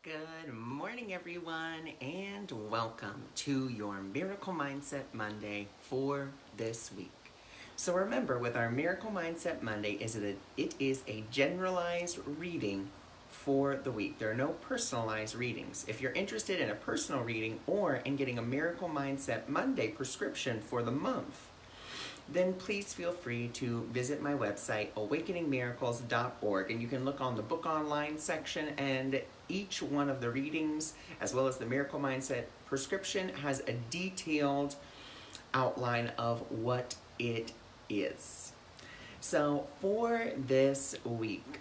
Good morning, everyone, and welcome to your Miracle Mindset Monday for this week. So remember, with our Miracle Mindset Monday, it is a generalized reading for the week. There are no personalized readings. If you're interested in a personal reading or in getting a Miracle Mindset Monday prescription for the month, then please feel free to visit my website, awakeningmiracles.org, and you can look on the book online section, and each one of the readings, as well as the Miracle Mindset prescription, has a detailed outline of what it is. So for this week,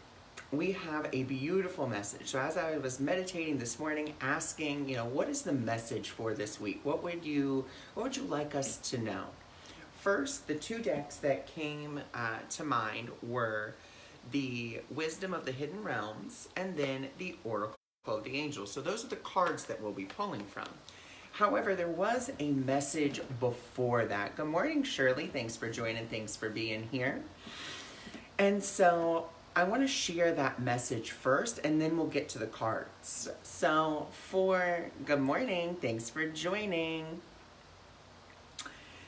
we have a beautiful message. So as I was meditating this morning, asking, what is the message for this week? What would you like us to know? First, the two decks that came to mind were the Wisdom of the Hidden Realms and then the Oracle of the Angels. So those are the cards that we'll be pulling from. However, there was a message before that. Good morning, Shirley. Thanks for joining. Thanks for being here. And so I want to share that message first, and then we'll get to the cards. So good morning. Thanks for joining.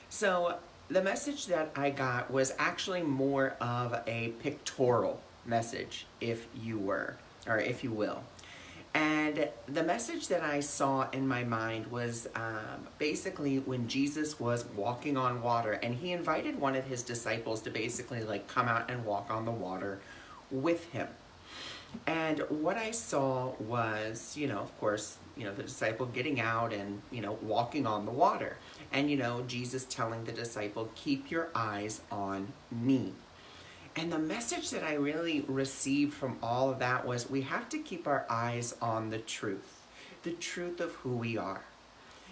So the message that I got was actually more of a pictorial message, if you will. And the message that I saw in my mind was basically when Jesus was walking on water, and he invited one of his disciples to basically come out and walk on the water with him. And what I saw was, of course, the disciple getting out and, walking on the water. And, Jesus telling the disciple, keep your eyes on me. And the message that I really received from all of that was we have to keep our eyes on the truth of who we are.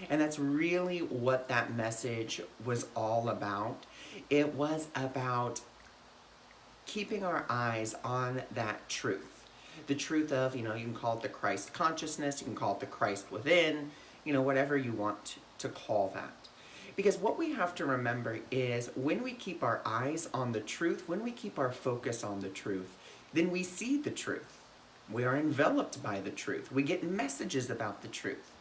And that's really what that message was all about. It was about keeping our eyes on that truth. The truth of, you can call it the Christ consciousness, you can call it the Christ within, whatever you want to call that. Because what we have to remember is when we keep our eyes on the truth, when we keep our focus on the truth, then we see the truth. We are enveloped by the truth. We get messages about the truth.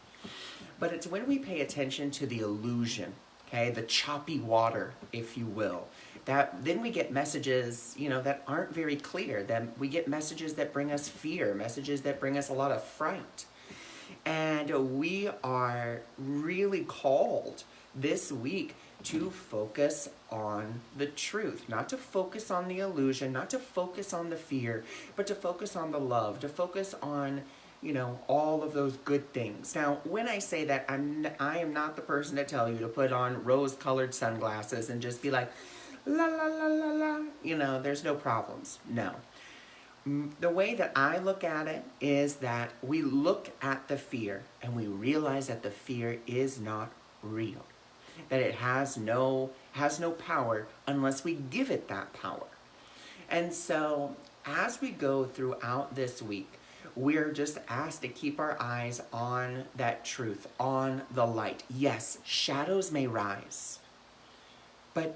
But it's when we pay attention to the illusion, the choppy water, if you will, that then we get messages, that aren't very clear. Then we get messages that bring us fear, messages that bring us a lot of fright. And we are really called this week to focus on the truth, not to focus on the illusion, not to focus on the fear, but to focus on the love, to focus on, all of those good things. Now, when I say that, I am not the person to tell you to put on rose-colored sunglasses and just be like, la, la, la, la, la, there's no problems. No. The way that I look at it is that we look at the fear and we realize that the fear is not real. That it has no power unless we give it that power. And so as we go throughout this week, we're just asked to keep our eyes on that truth, on the light. Yes, shadows may rise, but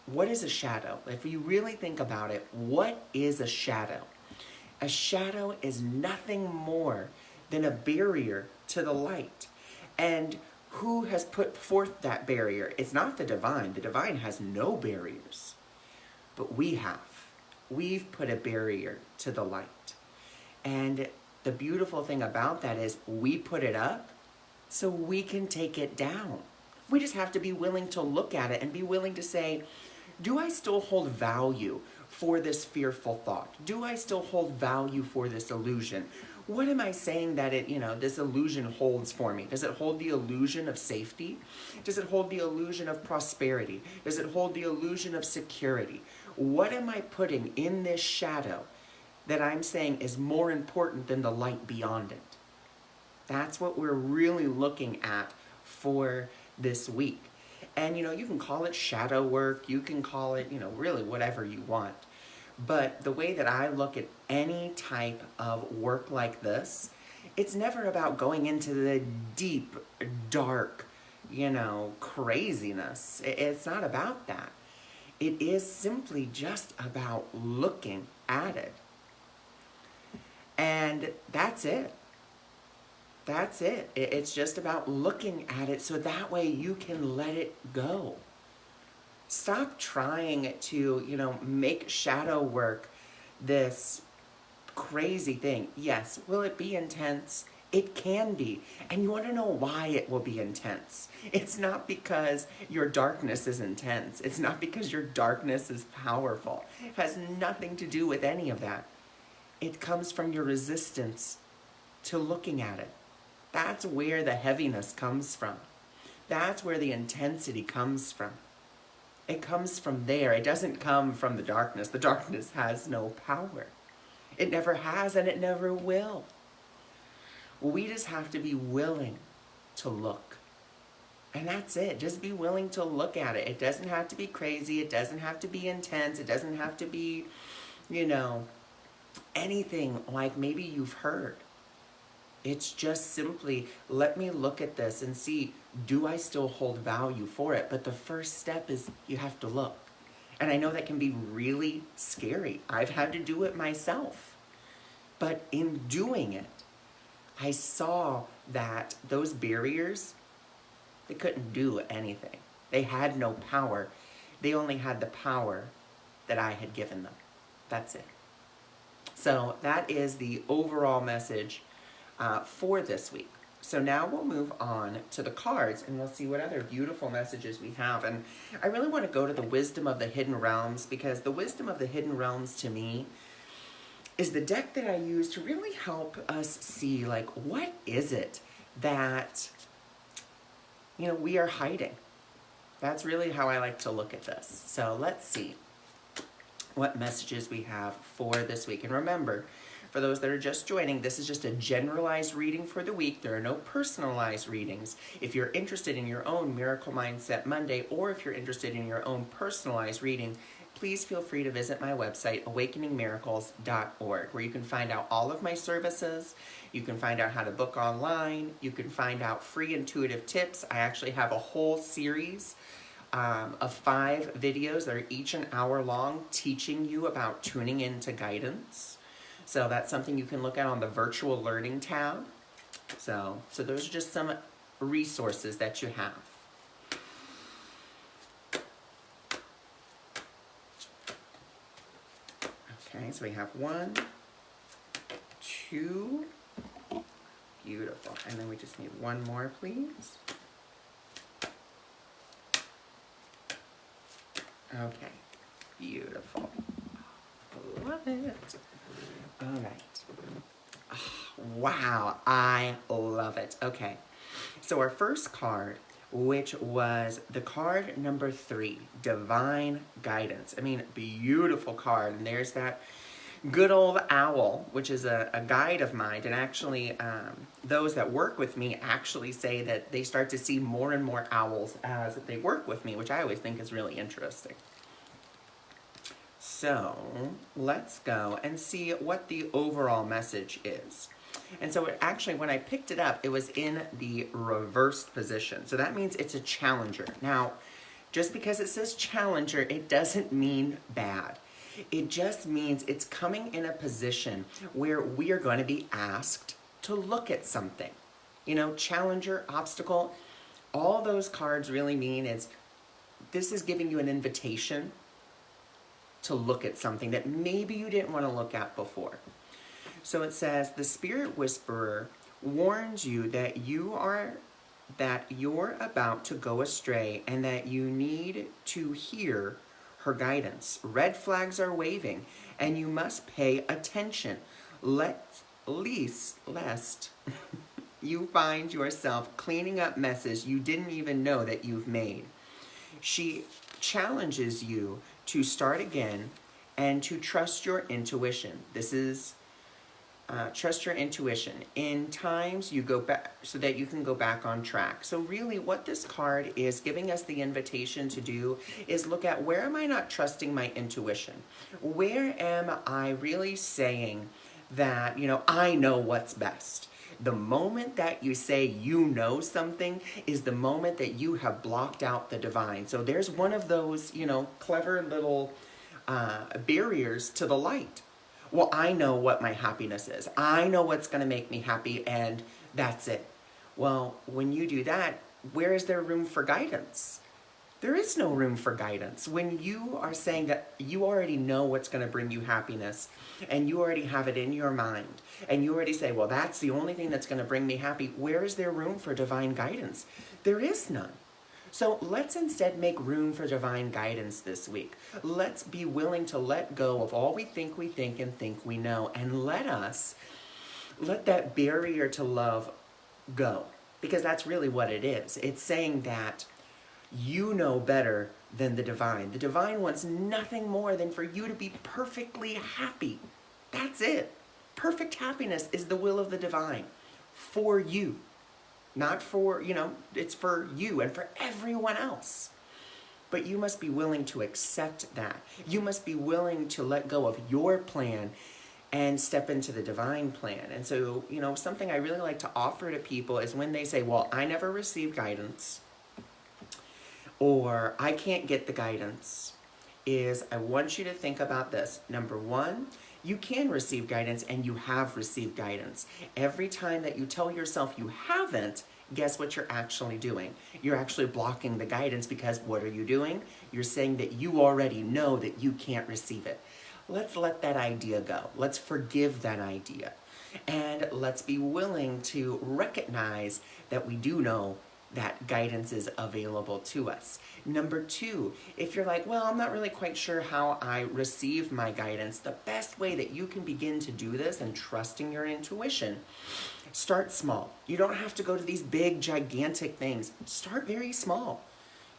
what is a shadow? If you really think about it, what is a shadow? A shadow is nothing more than a barrier to the light. And who has put forth that barrier? It's not the divine. The divine has no barriers. But we have. We've put a barrier to the light. And the beautiful thing about that is we put it up so we can take it down. We just have to be willing to look at it and be willing to say, do I still hold value for this fearful thought? Do I still hold value for this illusion? What am I saying that this illusion holds for me? Does it hold the illusion of safety? Does it hold the illusion of prosperity? Does it hold the illusion of security? What am I putting in this shadow that I'm saying is more important than the light beyond it? That's what we're really looking at for this week. And, you can call it shadow work. You can call it, really whatever you want. But the way that I look at any type of work like this, it's never about going into the deep, dark, craziness. It's not about that. It is simply just about looking at it. And that's it. That's it. It's just about looking at it so that way you can let it go. Stop trying to, make shadow work this crazy thing. Yes, will it be intense? It can be. And you want to know why it will be intense. It's not because your darkness is intense. It's not because your darkness is powerful. It has nothing to do with any of that. It comes from your resistance to looking at it. That's where the heaviness comes from. That's where the intensity comes from. It comes from there. It doesn't come from the darkness. The darkness has no power. It never has and it never will. We just have to be willing to look. And that's it. Just be willing to look at it. It doesn't have to be crazy. It doesn't have to be intense. It doesn't have to be, anything like maybe you've heard. It's just simply, let me look at this and see, do I still hold value for it? But the first step is you have to look. And I know that can be really scary. I've had to do it myself. But in doing it, I saw that those barriers, they couldn't do anything. They had no power. They only had the power that I had given them. That's it. So that is the overall message for this week. So now we'll move on to the cards and we'll see what other beautiful messages we have. And I really want to go to the Wisdom of the Hidden Realms, because the Wisdom of the Hidden Realms to me is the deck that I use to really help us see, like, what is it that, we are hiding? That's really how I like to look at this. So let's see what messages we have for this week. And remember, for those that are just joining, this is just a generalized reading for the week. There are no personalized readings. If you're interested in your own Miracle Mindset Monday, or if you're interested in your own personalized reading, please feel free to visit my website, awakeningmiracles.org, where you can find out all of my services. You can find out how to book online. You can find out free intuitive tips. I actually have a whole series of 5 videos that are each an hour long, teaching you about tuning into guidance. So that's something you can look at on the virtual learning tab. So those are just some resources that you have. Okay, so we have 1, 2, beautiful. And then we just need 1 more, please. Okay, beautiful. Love it. All right. Oh, wow, I love it. Okay, so our first card, which was the card number 3, Divine Guidance. I mean, beautiful card. And there's that good old owl, which is a guide of mine. And actually, those that work with me actually say that they start to see more and more owls as they work with me, which I always think is really interesting. So let's go and see what the overall message is. And so it actually, when I picked it up, it was in the reversed position. So that means it's a challenger. Now, just because it says challenger, it doesn't mean bad. It just means it's coming in a position where we are going to be asked to look at something. Challenger, obstacle, all those cards really mean is this is giving you an invitation to look at something that maybe you didn't want to look at before. So it says, the Spirit Whisperer warns you that you're about to go astray and that you need to hear her guidance. Red flags are waving and you must pay attention, lest you find yourself cleaning up messes you didn't even know that you've made. She challenges you to start again and to trust your intuition. This is trust your intuition. In times you go back so that you can go back on track. So really what this card is giving us the invitation to do is look at, where am I not trusting my intuition? Where am I really saying that, I know what's best? The moment that you say you know something is the moment that you have blocked out the divine. So there's one of those, clever little barriers to the light. Well, I know what my happiness is. I know what's going to make me happy, and that's it. Well, when you do that, where is there room for guidance? There is no room for guidance. When you are saying that you already know what's going to bring you happiness and you already have it in your mind and you already say, well, that's the only thing that's going to bring me happy, where is there room for divine guidance? There is none. So let's instead make room for divine guidance this week. Let's be willing to let go of all we think and think we know, and let that barrier to love go. Because that's really what it is. It's saying that you know better than the divine. The divine wants nothing more than for you to be perfectly happy. That's it. Perfect happiness is the will of the divine for you. Not for, it's for you and for everyone else. But you must be willing to accept that. You must be willing to let go of your plan and step into the divine plan. And so, something I really like to offer to people is when they say, well, I never received guidance, or I can't get the guidance, is I want you to think about this. Number one, you can receive guidance, and you have received guidance. Every time that you tell yourself you haven't, guess what you're actually doing? You're actually blocking the guidance, because what are you doing? You're saying that you already know that you can't receive it. Let's let that idea go. Let's forgive that idea. And let's be willing to recognize that we do know that guidance is available to us. Number two, if you're like, well, I'm not really quite sure how I receive my guidance, the best way that you can begin to do this and trusting your intuition, start small. You don't have to go to these big, gigantic things. Start very small,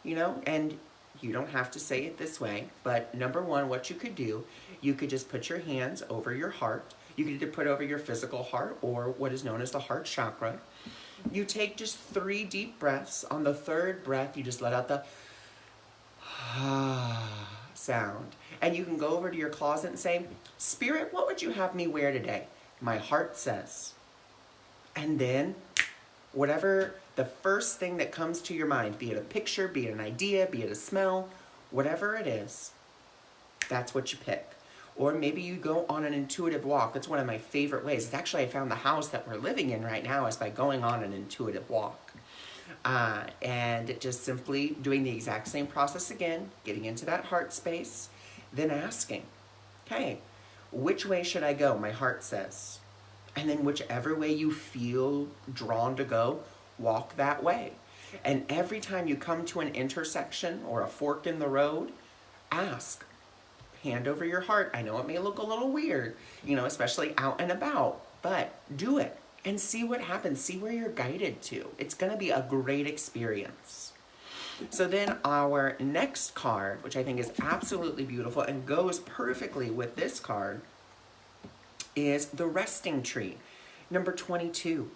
and you don't have to say it this way, but number one, what you could do, you could just put your hands over your heart. You could either put over your physical heart or what is known as the heart chakra. You take just 3 deep breaths. On the third breath, you just let out the sound. And you can go over to your closet and say, Spirit, what would you have me wear today? My heart says. And then, whatever the first thing that comes to your mind, be it a picture, be it an idea, be it a smell, whatever it is, that's what you pick. Or maybe you go on an intuitive walk. That's one of my favorite ways. It's actually, I found the house that we're living in right now is by going on an intuitive walk. And just simply doing the exact same process again, getting into that heart space, then asking, okay, which way should I go? My heart says. And then whichever way you feel drawn to go, walk that way. And every time you come to an intersection or a fork in the road, ask. Hand over your heart. I know it may look a little weird, especially out and about, but do it and see what happens. See where you're guided to. It's going to be a great experience. So then our next card, which I think is absolutely beautiful and goes perfectly with this card, is the resting tree, number 22.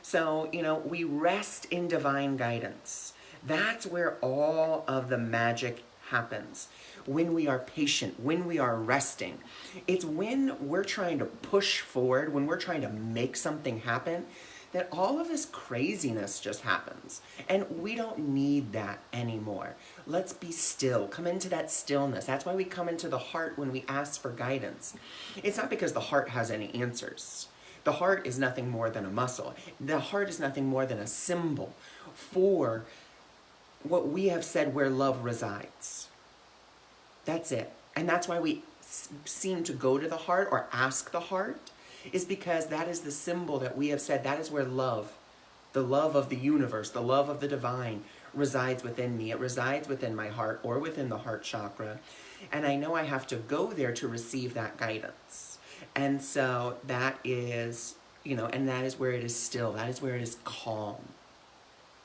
So, we rest in divine guidance. That's where all of the magic happens. When we are patient, when we are resting. It's when we're trying to push forward, when we're trying to make something happen, that all of this craziness just happens. And we don't need that anymore. Let's be still. Come into that stillness. That's why we come into the heart when we ask for guidance. It's not because the heart has any answers. The heart is nothing more than a muscle. The heart is nothing more than a symbol for what we have said where love resides. That's it. And that's why we seem to go to the heart or ask the heart, is because that is the symbol that we have said that is where love, the love of the universe, the love of the divine resides within me. It resides within my heart or within the heart chakra. And I know I have to go there to receive that guidance. And so that is, and that is where it is still. That is where it is calm.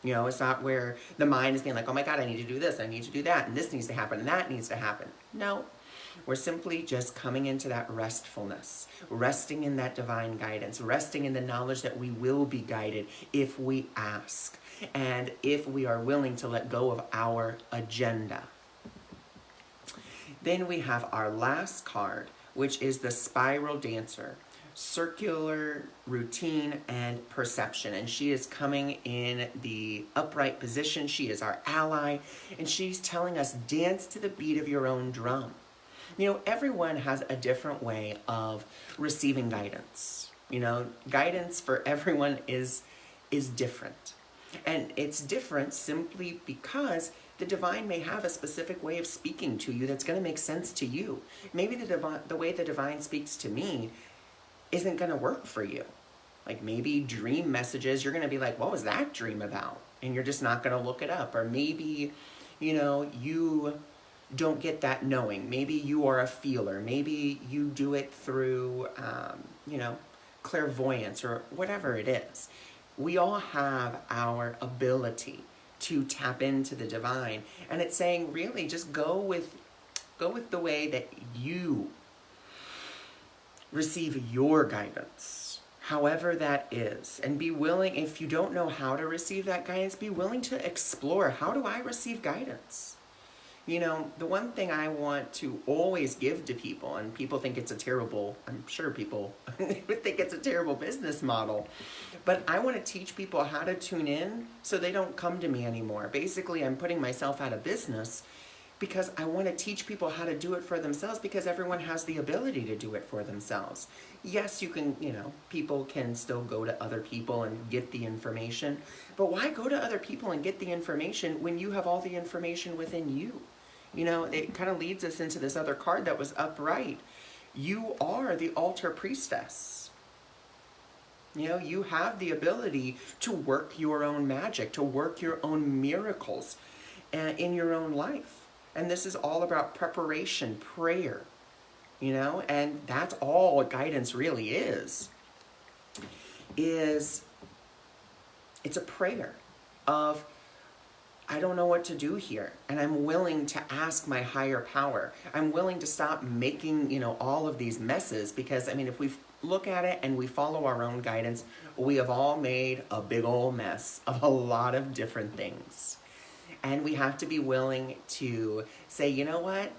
It's not where the mind is being like, oh my God, I need to do this, I need to do that, and this needs to happen, and that needs to happen. No, we're simply just coming into that restfulness, resting in that divine guidance, resting in the knowledge that we will be guided if we ask, and if we are willing to let go of our agenda. Then we have our last card, which is the Spiral Dancer. Circular routine and perception, and she is coming in the upright position. She is our ally, and she's telling us, dance to the beat of your own drum. Everyone has a different way of receiving guidance. Guidance for everyone is different. And it's different simply because the divine may have a specific way of speaking to you that's going to make sense to you. Maybe the way the divine speaks to me isn't going to work for you. Like maybe dream messages, you're going to be like, what was that dream about? And you're just not going to look it up. Or maybe, you don't get that knowing. Maybe you are a feeler. Maybe you do it through, clairvoyance or whatever it is. We all have our ability to tap into the divine. And it's saying, really, just go with the way that you receive your guidance, however that is. And be willing, if you don't know how to receive that guidance, be willing to explore, how do I receive guidance? The one thing I want to always give to people, and people think it's a terrible, I'm sure people would think it's a terrible business model, but I want to teach people how to tune in so they don't come to me anymore. Basically, I'm putting myself out of business because I want to teach people how to do it for themselves, because everyone has the ability to do it for themselves. Yes, you can, people can still go to other people and get the information, but why go to other people and get the information when you have all the information within you? It kind of leads us into this other card that was upright. You are the altar priestess. You have the ability to work your own magic, to work your own miracles in your own life. And this is all about preparation, prayer, and that's all guidance really is. It's a prayer of, I don't know what to do here, and I'm willing to ask my higher power. I'm willing to stop making, all of these messes, because, if we look at it and we follow our own guidance, we have all made a big old mess of a lot of different things. And we have to be willing to say, you know what?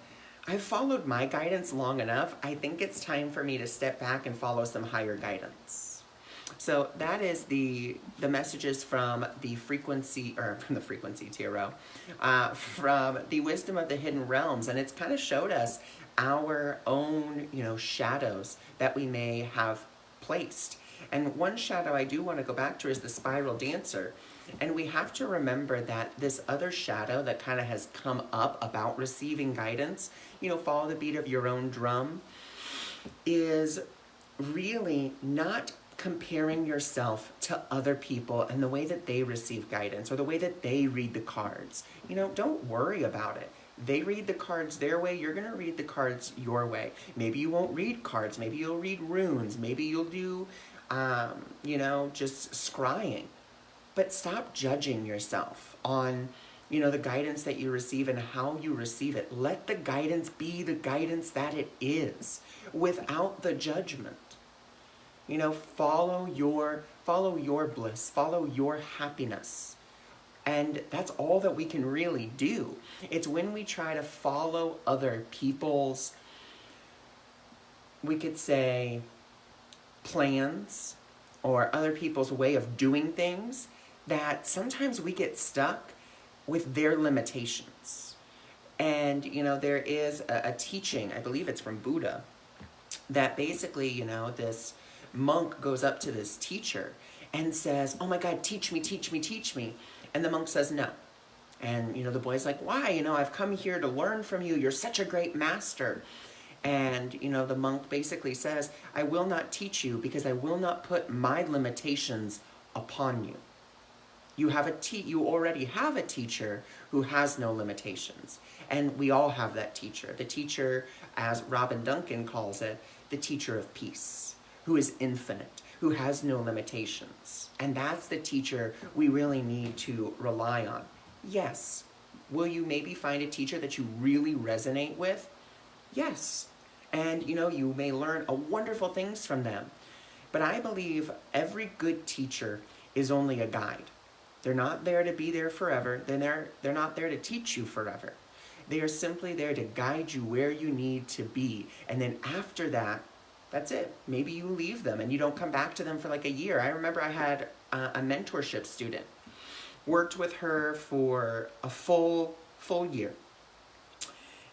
I've followed my guidance long enough. I think it's time for me to step back and follow some higher guidance. So that is the messages from the frequency tarot, from the Wisdom of the Hidden Realms. And it's kind of showed us our own, shadows that we may have placed. And one shadow I do want to go back to is the Spiral Dancer. And we have to remember that this other shadow that kind of has come up about receiving guidance, follow the beat of your own drum, is really not comparing yourself to other people and the way that they receive guidance or the way that they read the cards. Don't worry about it. They read the cards their way. You're going to read the cards your way. Maybe you won't read cards. Maybe you'll read runes. Maybe you'll do, just scrying. But stop judging yourself on, the guidance that you receive and how you receive it. Let the guidance be the guidance that it is, without the judgment. Follow your bliss, follow your happiness. And that's all that we can really do. It's when we try to follow other people's, we could say, plans or other people's way of doing things, that sometimes we get stuck with their limitations. And, there is a teaching, I believe it's from Buddha, that basically, this monk goes up to this teacher and says, oh my God, teach me, teach me, teach me. And the monk says no. And, the boy's like, why? I've come here to learn from you. You're such a great master. And, the monk basically says, I will not teach you because I will not put my limitations upon you. You already have a teacher who has no limitations. And we all have that teacher. The teacher, as Robin Duncan calls it, the teacher of peace, who is infinite, who has no limitations. And that's the teacher we really need to rely on. Yes. Will you maybe find a teacher that you really resonate with? Yes. And, you may learn wonderful things from them. But I believe every good teacher is only a guide. They're not there to be there forever. They're not there to teach you forever. They are simply there to guide you where you need to be. And then after that, that's it. Maybe you leave them and you don't come back to them for like a year. I remember I had a mentorship student. Worked with her for a full year.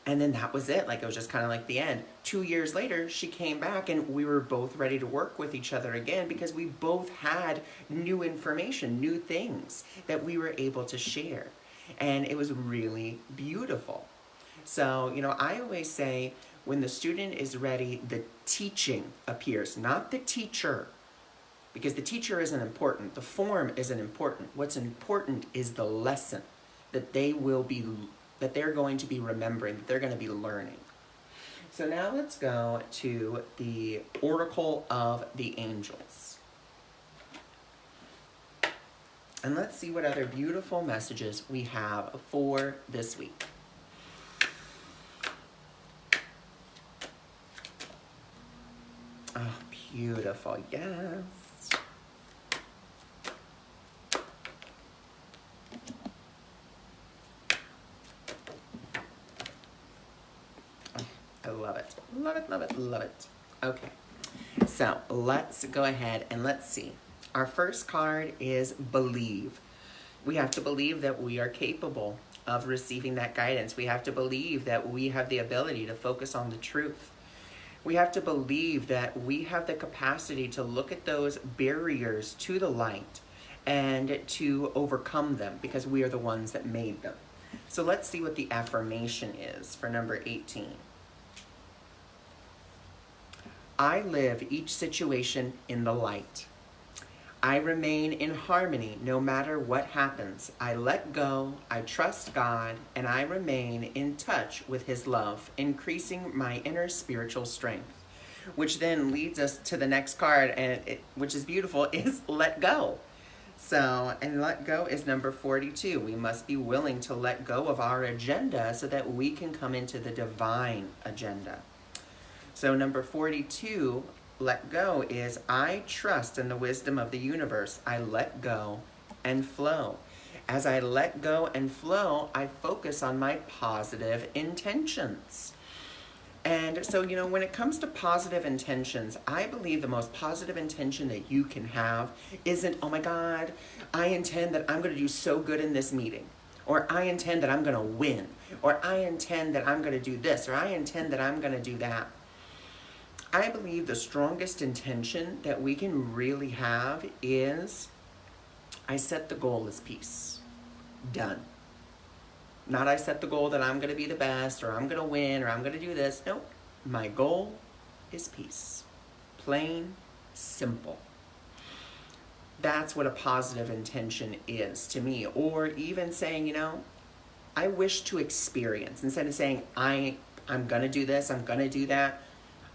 And then that was it. Like, it was just kind of like the end. 2 years later, she came back and we were both ready to work with each other again because we both had new information, new things that we were able to share. And it was really beautiful. So, I always say when the student is ready, the teaching appears, not the teacher. Because the teacher isn't important. The form isn't important. What's important is the lesson that they're going to be remembering, that they're going to be learning. So now let's go to the Oracle of the Angels. And let's see what other beautiful messages we have for this week. Oh, beautiful. Yes. I love it. Love it, love it, love it. Okay, so let's go ahead and let's see. Our first card is believe. We have to believe that we are capable of receiving that guidance. We have to believe that we have the ability to focus on the truth. We have to believe that we have the capacity to look at those barriers to the light and to overcome them because we are the ones that made them. So let's see what the affirmation is for number 18. I live each situation in the light. I remain in harmony no matter what happens. I let go, I trust God, and I remain in touch with His love, increasing my inner spiritual strength. Which then leads us to the next card, which is beautiful, is let go. So, and let go is number 42. We must be willing to let go of our agenda so that we can come into the divine agenda. So number 42, let go, is I trust in the wisdom of the universe. I let go and flow. As I let go and flow, I focus on my positive intentions. And so, when it comes to positive intentions, I believe the most positive intention that you can have isn't, oh my God, I intend that I'm going to do so good in this meeting. Or I intend that I'm going to win. Or I intend that I'm going to do this. Or I intend that I'm going to do that. I believe the strongest intention that we can really have is, I set the goal as peace. Done. Not I set the goal that I'm going to be the best, or I'm going to win, or I'm going to do this. Nope. My goal is peace. Plain, simple. That's what a positive intention is to me. Or even saying, I wish to experience. Instead of saying, I'm going to do this, I'm going to do that.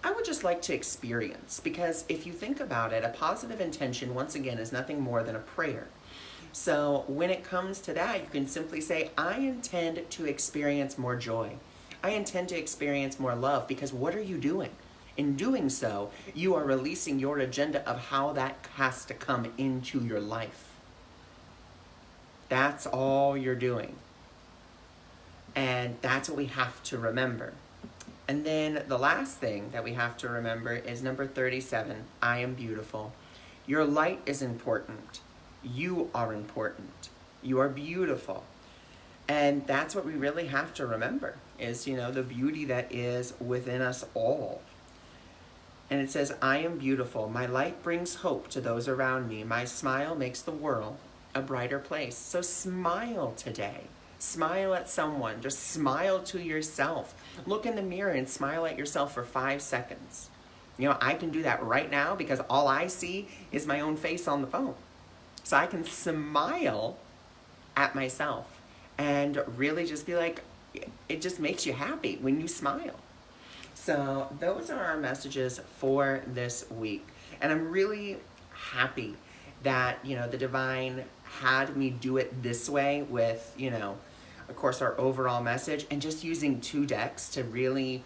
I would just like to experience, because if you think about it, a positive intention, once again, is nothing more than a prayer. So when it comes to that, you can simply say, I intend to experience more joy. I intend to experience more love, because what are you doing? In doing so, you are releasing your agenda of how that has to come into your life. That's all you're doing. And that's what we have to remember. And then the last thing that we have to remember is number 37, I am beautiful. Your light is important. You are important. You are beautiful. And that's what we really have to remember is, the beauty that is within us all. And it says, I am beautiful. My light brings hope to those around me. My smile makes the world a brighter place. So smile today. Smile at someone. Just smile to yourself. Look in the mirror and smile at yourself for 5 seconds. I can do that right now because all I see is my own face on the phone. So I can smile at myself and really just be like, it just makes you happy when you smile. So those are our messages for this week. And I'm really happy that, the divine had me do it this way with, of course, our overall message, and just using 2 decks to really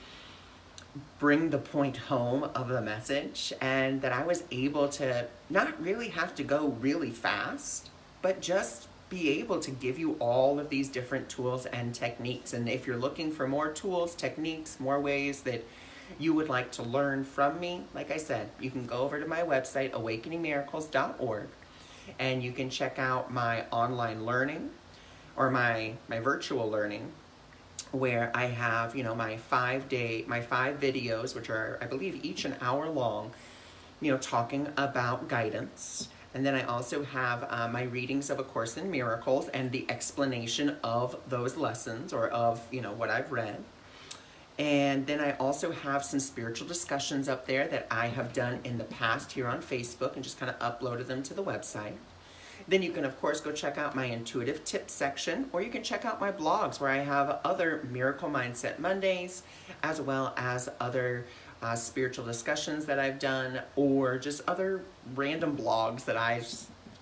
bring the point home of the message, and that I was able to not really have to go really fast, but just be able to give you all of these different tools and techniques. And if you're looking for more tools, techniques, more ways that you would like to learn from me, like I said, you can go over to my website, awakeningmiracles.org, and you can check out my online learning or my virtual learning. where I have, my 5 videos, which are, I believe, each an hour long, talking about guidance. And then I also have my readings of A Course in Miracles and the explanation of those lessons, or of, what I've read. And then I also have some spiritual discussions up there that I have done in the past here on Facebook and just kind of uploaded them to the website. Then you can, of course, go check out my intuitive tips section, or you can check out my blogs where I have other Miracle Mindset Mondays, as well as other spiritual discussions that I've done, or just other random blogs that I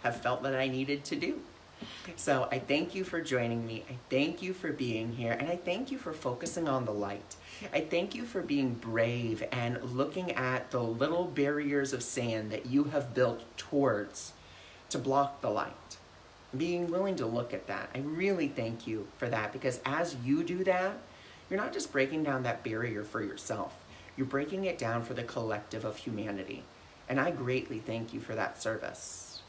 have felt that I needed to do. So I thank you for joining me. I thank you for being here, and I thank you for focusing on the light. I thank you for being brave and looking at the little barriers of sand that you have built towards to block the light. Being willing to look at that. I really thank you for that, because as you do that, you're not just breaking down that barrier for yourself. You're breaking it down for the collective of humanity. And I greatly thank you for that service.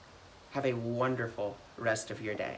Have a wonderful rest of your day.